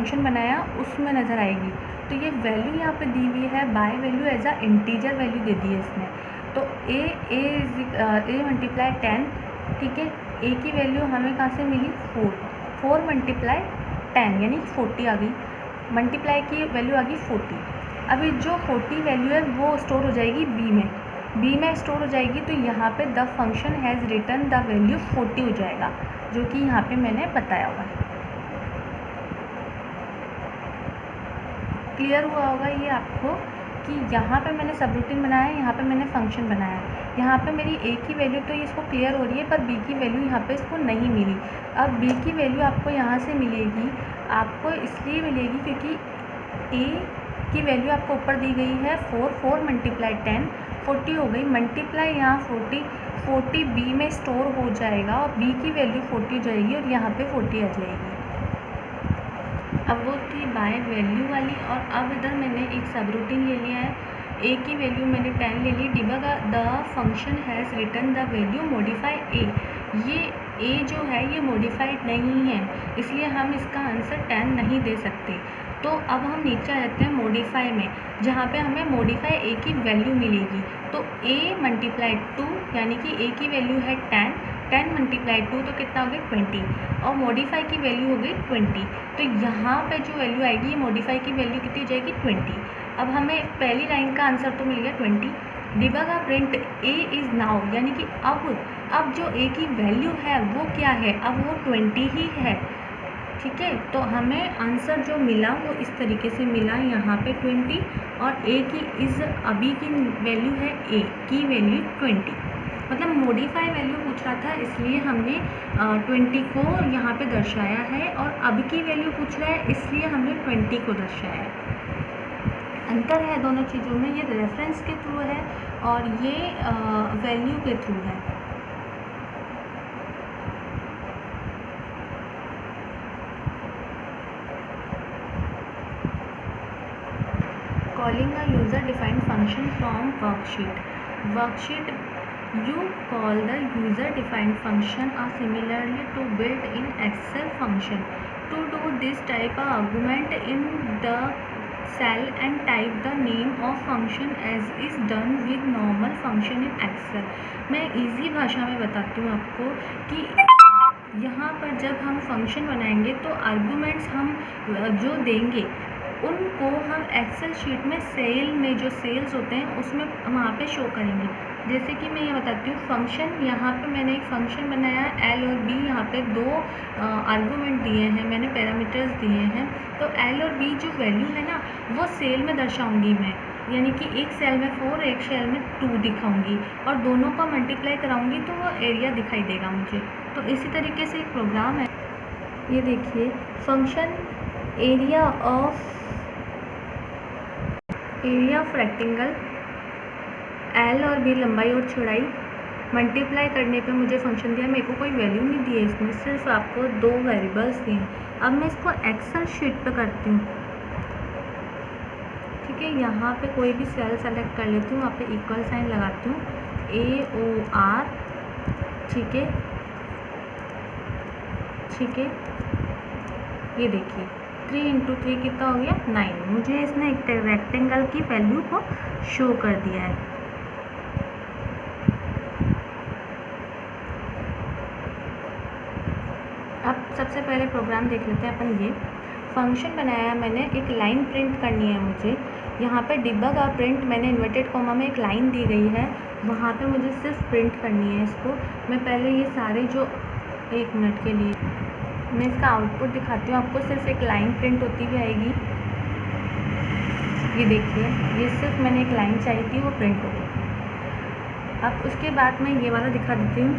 Function बनाया उसमें नज़र आएगी। तो ये वैल्यू यहाँ पे दी हुई है, by value as a integer value दे दी है इसने। तो ए मल्टीप्लाई 10, ठीक है। ए की वैल्यू हमें कहाँ से मिली 4 मल्टीप्लाई 10 यानी 40 आ गई, मल्टीप्लाई की वैल्यू आ गई 40। अभी जो 40 वैल्यू है वो स्टोर हो जाएगी बी में स्टोर हो जाएगी। तो यहाँ पे the function has return the value 40 हो जाएगा, जो कि यहाँ पे मैंने बताया हुआ है। क्लियर हुआ होगा ये आपको कि यहाँ पे मैंने सब रूटीन बनाया है, यहाँ पे मैंने फंक्शन बनाया है। यहाँ पे मेरी ए की वैल्यू तो इसको क्लियर हो रही है, पर बी की वैल्यू यहाँ पे इसको नहीं मिली। अब बी की वैल्यू आपको यहाँ से मिलेगी, आपको इसलिए मिलेगी क्योंकि ए की वैल्यू आपको ऊपर दी गई है 4 मल्टीप्लाई 10 40 हो गई, मल्टीप्लाई यहाँ 40 बी में स्टोर हो जाएगा और बी की वैल्यू 40 हो जाएगी और यहाँ पे 40 आ जाएगी। अब वो थी बाय वैल्यू वाली, और अब इधर मैंने एक सब रूटीन ले लिया है। ए की वैल्यू मैंने 10 ले ली, debug the function has return the value modify ए। ये ए जो है ये मॉडिफाइड नहीं है, इसलिए हम इसका आंसर 10 नहीं दे सकते। तो अब हम नीचे आ जाते हैं मॉडिफाई में, जहाँ पे हमें मॉडिफाई ए की वैल्यू मिलेगी। तो ए मल्टीप्लाई 2 यानी कि ए की वैल्यू है 10 मल्टीप्लाई 2 तो कितना हो गया 20, और मॉडिफाई की वैल्यू हो गई 20। तो यहाँ पे जो वैल्यू आएगी मॉडिफाई की वैल्यू कितनी हो जाएगी 20। अब हमें पहली लाइन का आंसर तो मिल गया 20। Debug a print A is now, यानी कि अब जो ए की वैल्यू है वो क्या है, अब वो 20 ही है, ठीक है। तो हमें आंसर जो मिला वो इस तरीके से मिला, यहाँ पे 20 और ए की अभी की वैल्यू है ए की वैल्यू 20, मतलब मॉडिफाई वैल्यू पूछ रहा था इसलिए हमने 20 को यहाँ पे दर्शाया है, और अब की वैल्यू पूछ रहा है इसलिए हमने 20 को दर्शाया है। अंतर है दोनों चीज़ों में, ये रेफरेंस के थ्रू है और ये वैल्यू के थ्रू है। Calling a user defined function from worksheet you call the user defined function or similarly to built-in Excel function. To do this, type a argument in the cell and type the name of function as is done with normal function in Excel. मैं easy भाषा में बताती हूँ आपको कि यहाँ पर जब हम फंक्शन बनाएंगे तो आर्गूमेंट्स हम जो देंगे उनको हम एक्सेल शीट में सेल में जो सेल्स होते हैं उसमें वहाँ पे शो करेंगे। जैसे कि मैं ये बताती हूँ फंक्शन, यहाँ पे मैंने एक फंक्शन बनाया एल और बी, यहाँ पे दो आर्गूमेंट दिए हैं, मैंने पैरामीटर्स दिए हैं। तो एल और बी जो वैल्यू है ना वो सेल में दर्शाऊंगी मैं, यानी कि एक सेल में 4 एक सेल में 2 दिखाऊंगी और दोनों को मल्टीप्लाई कराऊंगी तो वो एरिया दिखाई देगा मुझे। तो इसी तरीके से एक प्रोग्राम है, ये देखिए function area of rectangle L और बी लंबाई और चौड़ाई मल्टीप्लाई करने पे मुझे फंक्शन दिया, मेरे को कोई वैल्यू नहीं दी है इसमें, सिर्फ आपको 2 वेरिएबल्स दिए हैं। अब मैं इसको एक्सेल शीट पे करती हूँ, ठीक है। यहाँ पे कोई भी सेल सेलेक्ट कर लेती हूँ, वहाँ पे इक्वल साइन लगाती हूँ AOR, ठीक है ठीक है। ये देखिए 3 × 3 कितना हो गया 9, मुझे इसने एक रेक्टेंगल की वैल्यू को शो कर दिया है। अब सबसे पहले प्रोग्राम देख लेते हैं अपन। ये फंक्शन बनाया मैंने, एक लाइन प्रिंट करनी है मुझे। यहाँ पे डिबग अ प्रिंट मैंने इन्वर्टेड कॉमा में एक लाइन दी गई है, वहाँ पे मुझे सिर्फ प्रिंट करनी है इसको। मैं पहले ये सारे जो 1 मिनट के लिए मैं इसका आउटपुट दिखाती हूँ आपको, सिर्फ एक लाइन प्रिंट होती हुई आएगी। ये देखिए ये सिर्फ मैंने एक लाइन चाहिए थी वो प्रिंट हो गई। अब उसके बाद मैं ये वाला दिखा देती हूँ।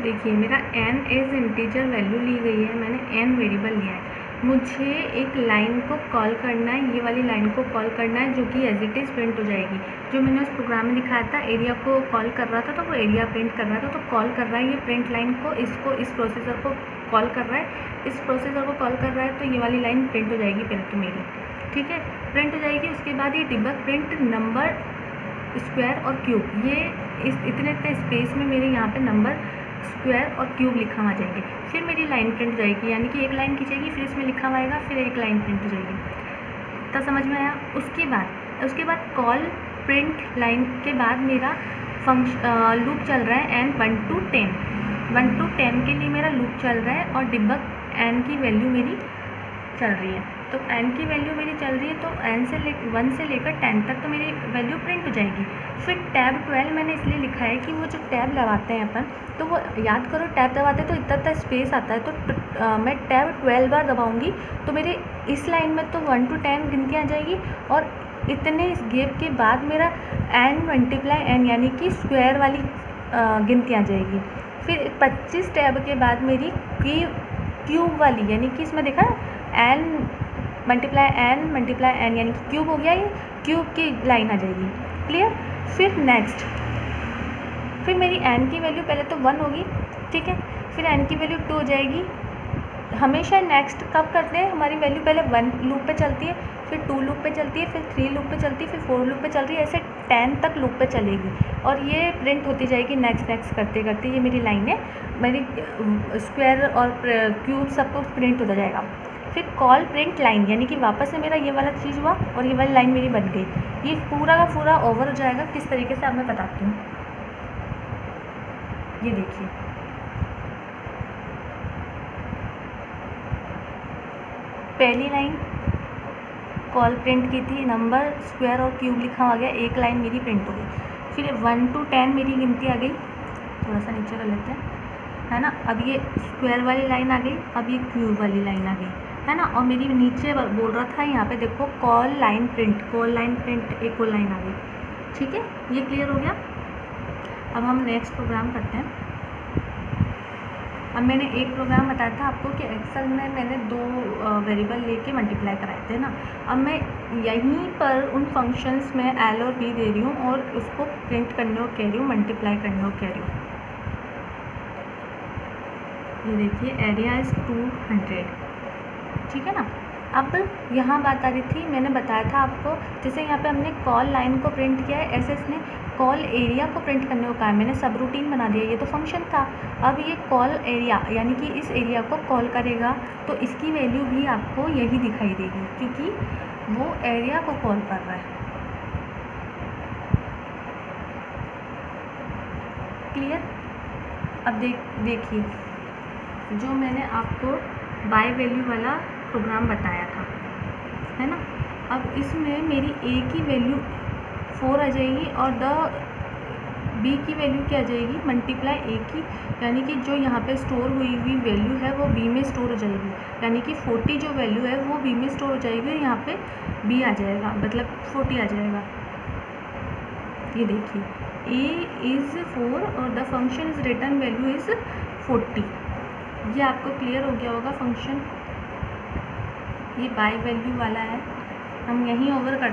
देखिए मेरा n एज इंटीजर वैल्यू ली गई है, मैंने n वेरिएबल लिया है। मुझे एक लाइन को कॉल करना है, ये वाली लाइन को कॉल करना है जो कि एज इट इज़ प्रिंट हो जाएगी। जो मैंने उस प्रोग्राम में दिखाया था एरिया को कॉल कर रहा था तो वो एरिया प्रिंट कर रहा था, तो कॉल कर रहा है ये प्रिंट लाइन को, इसको इस प्रोसेसर को कॉल कर रहा है, इस प्रोसेसर को कॉल कर रहा है, तो ये वाली लाइन प्रिंट हो जाएगी पहले तो मेरी, ठीक है, प्रिंट हो जाएगी। उसके बाद ये डिबग प्रिंट नंबर स्क्वायर और क्यूब, ये इस इतने स्पेस में मेरे यहाँ पे नंबर स्क्वायर और क्यूब लिखा हुआ आ जाएंगे। फिर मेरी लाइन प्रिंट हो जाएगी, यानी कि एक लाइन खींचेगी, फिर इसमें लिखा हुआ आएगा, फिर एक लाइन प्रिंट हो जाएगी। तो समझ में आया। उसके बाद कॉल प्रिंट लाइन के बाद मेरा लूप चल रहा है n 1 to 10, 1 to 10 के लिए मेरा लूप चल रहा है और डिबग n की वैल्यू मेरी चल रही है। तो n की वैल्यू मेरी चल रही है, तो 1 से लेकर 10 तक तो मेरी वैल्यू प्रिंट हो जाएगी। फिर टैब 12 मैंने इसलिए लिखा है कि वो जो टैब लगाते हैं अपन, तो वो याद करो टैब दबाते तो इतना स्पेस आता है, तो मैं टैब 12 बार दबाऊंगी तो मेरे इस लाइन में तो 1 to 10 गिनती आ जाएगी, और इतने इस गैप के बाद मेरा n मल्टीप्लाई n यानी कि स्क्वायर वाली गिनती आ जाएगी। फिर 25 टैब के बाद मेरी क्यूब वाली, यानी कि इसमें देखा n मल्टीप्लाई n यानी कि क्यूब हो गया, ये क्यूब की लाइन आ जाएगी। क्लियर। फिर नेक्स्ट, फिर मेरी n की वैल्यू पहले तो 1 होगी, ठीक है, फिर n की वैल्यू 2 हो जाएगी। हमेशा नेक्स्ट कब करते हैं, हमारी वैल्यू पहले 1 लूप पे चलती है, फिर 2 लूप पे चलती है, फिर 3 लूप पे चलती है, फिर 4 लूप पे चल रही है, ऐसे 10 तक लूप पे चलेगी और ये प्रिंट होती जाएगी नेक्स्ट करते करते। ये मेरी लाइन है, मेरी स्क्वायर और क्यूब सब कुछ प्रिंट होता जाएगा। फिर कॉल प्रिंट लाइन, यानी कि वापस से मेरा ये वाला चीज़ हुआ और ये वाली लाइन मेरी बन गई। ये पूरा का पूरा ओवर हो जाएगा। किस तरीके से अब मैं बताती हूँ, ये देखिए। पहली लाइन कॉल प्रिंट की थी, नंबर स्क्वायर और क्यूब लिखा आ गया, एक लाइन मेरी प्रिंट हो गई। फिर 1 to 10 मेरी गिनती आ गई, थोड़ा सा नीचे कर लेते हैं, है ना। अब ये स्क्वायर वाली लाइन आ गई, अब ये क्यूब वाली लाइन आ गई, है ना। और मेरी नीचे बोल रहा था यहाँ पे देखो कॉल लाइन प्रिंट, एक और लाइन आ गई, ठीक है। ये क्लियर हो गया। अब हम नेक्स्ट प्रोग्राम करते हैं। अब मैंने एक प्रोग्राम बताया था आपको कि एक्सेल में मैंने 2 वेरिएबल लेके मल्टीप्लाई कराए थे ना। अब मैं यहीं पर उन फंक्शंस में एल और बी दे रही हूँ और उसको प्रिंट करने को कह रही हूँ, मल्टीप्लाई करने को कह रही हूँ। ये देखिए एरिया इज़ 200, ठीक है ना। अब यहाँ बात आ रही थी, मैंने बताया था आपको, जैसे यहाँ पे हमने कॉल लाइन को प्रिंट किया है, ऐसे इसने कॉल एरिया को प्रिंट करने को कहा है। मैंने सब रूटीन बना दिया, ये तो फंक्शन था। अब ये कॉल एरिया यानी कि इस एरिया को कॉल करेगा तो इसकी वैल्यू भी आपको यही दिखाई देगी, क्योंकि वो एरिया को कॉल कर रहा है। क्लियर। अब देखिए जो मैंने आपको बाय वैल्यू वाला प्रोग्राम बताया था, है ना। अब इसमें मेरी ए की वैल्यू 4 आ जाएगी और बी की वैल्यू क्या आ जाएगी, मल्टीप्लाई ए की, यानी कि जो यहाँ पे स्टोर हुई वैल्यू है वो बी में स्टोर हो जाएगी, यानी कि 40 जो वैल्यू है वो बी में स्टोर हो जाएगी और यहाँ पे बी आ जाएगा, मतलब 40 आ जाएगा। ये देखिए ए इज़ 4 और the function is return value is 40। ये आपको क्लियर हो गया होगा फंक्शन। ये बाय वैल्यू वाला है, हम यहीं ओवर कर